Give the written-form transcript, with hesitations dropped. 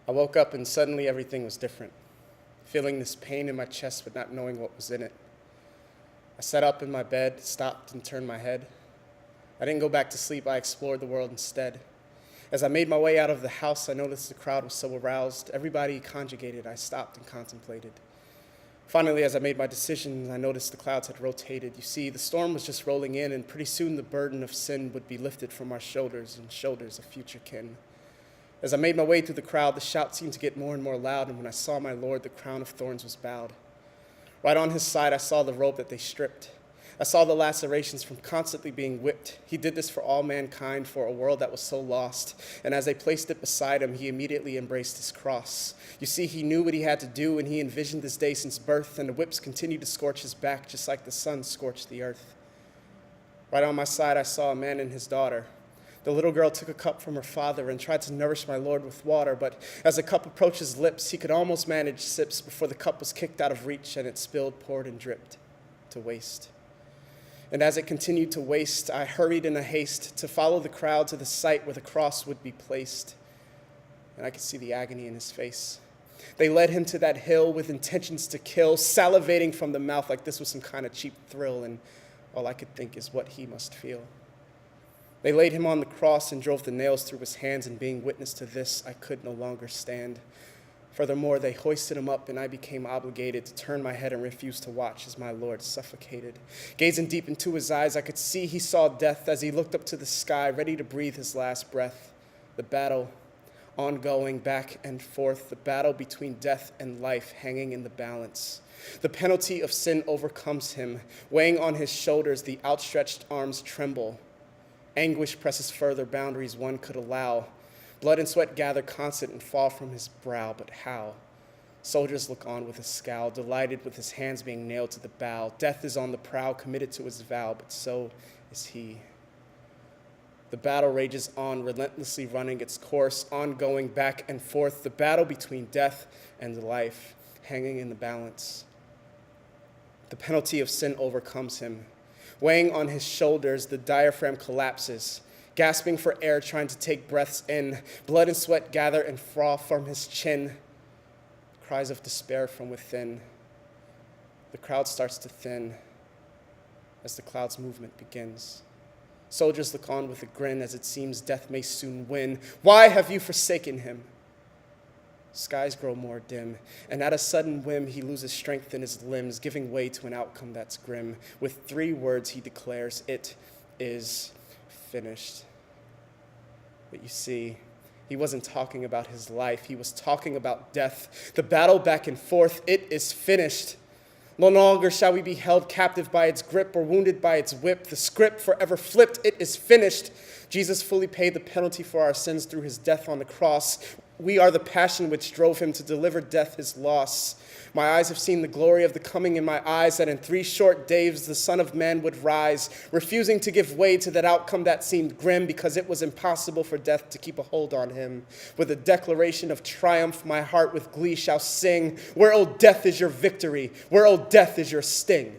I woke up and suddenly everything was different, feeling this pain in my chest but not knowing what was in it. I sat up in my bed, stopped and turned my head. I didn't go back to sleep, I explored the world instead. As I made my way out of the house, I noticed the crowd was so aroused. Everybody conjugated. I stopped and contemplated. Finally, as I made my decision, I noticed the clouds had rotated. You see, the storm was just rolling in, and pretty soon the burden of sin would be lifted from our shoulders and shoulders of future kin. As I made my way through the crowd, the shout seemed to get more and more loud, and when I saw my Lord, the crown of thorns was bowed. Right on his side, I saw the robe that they stripped. I saw the lacerations from constantly being whipped. He did this for all mankind, for a world that was so lost. And as they placed it beside him, he immediately embraced his cross. You see, he knew what he had to do, and he envisioned this day since birth, and the whips continued to scorch his back, just like the sun scorched the earth. Right on my side, I saw a man and his daughter. The little girl took a cup from her father and tried to nourish my Lord with water, but as the cup approached his lips, he could almost manage sips before the cup was kicked out of reach and it spilled, poured, and dripped to waste. And as it continued to waste, I hurried in a haste to follow the crowd to the site where the cross would be placed. And I could see the agony in his face. They led him to that hill with intentions to kill, salivating from the mouth like this was some kind of cheap thrill, and all I could think is what he must feel. They laid him on the cross and drove the nails through his hands, and being witness to this, I could no longer stand. Furthermore, they hoisted him up, and I became obligated to turn my head and refuse to watch as my Lord suffocated. Gazing deep into his eyes, I could see he saw death as he looked up to the sky, ready to breathe his last breath. The battle ongoing back and forth, the battle between death and life hanging in the balance. The penalty of sin overcomes him. Weighing on his shoulders, the outstretched arms tremble. Anguish presses further boundaries one could allow. Blood and sweat gather constant and fall from his brow, but how? Soldiers look on with a scowl, delighted with his hands being nailed to the bow. Death is on the prowl, committed to his vow, but so is he. The battle rages on, relentlessly running its course, ongoing back and forth, the battle between death and life, hanging in the balance. The penalty of sin overcomes him. Weighing on his shoulders, the diaphragm collapses. Gasping for air, trying to take breaths in. Blood and sweat gather and fall from his chin. Cries of despair from within. The crowd starts to thin as the cloud's movement begins. Soldiers look on with a grin as it seems death may soon win. Why have you forsaken him? Skies grow more dim, and at a sudden whim, he loses strength in his limbs, giving way to an outcome that's grim. With 3 words, he declares, "It is finished." But you see, he wasn't talking about his life. He was talking about death. The battle back and forth, it is finished. No longer shall we be held captive by its grip or wounded by its whip. The script forever flipped, it is finished. Jesus fully paid the penalty for our sins through his death on the cross. We are the passion which drove him to deliver death his loss. My eyes have seen the glory of the coming in my eyes, that in 3 short days the Son of Man would rise, refusing to give way to that outcome that seemed grim, because it was impossible for death to keep a hold on him. With a declaration of triumph, my heart with glee shall sing, "Where, O death, is your victory? Where, O death, is your sting?"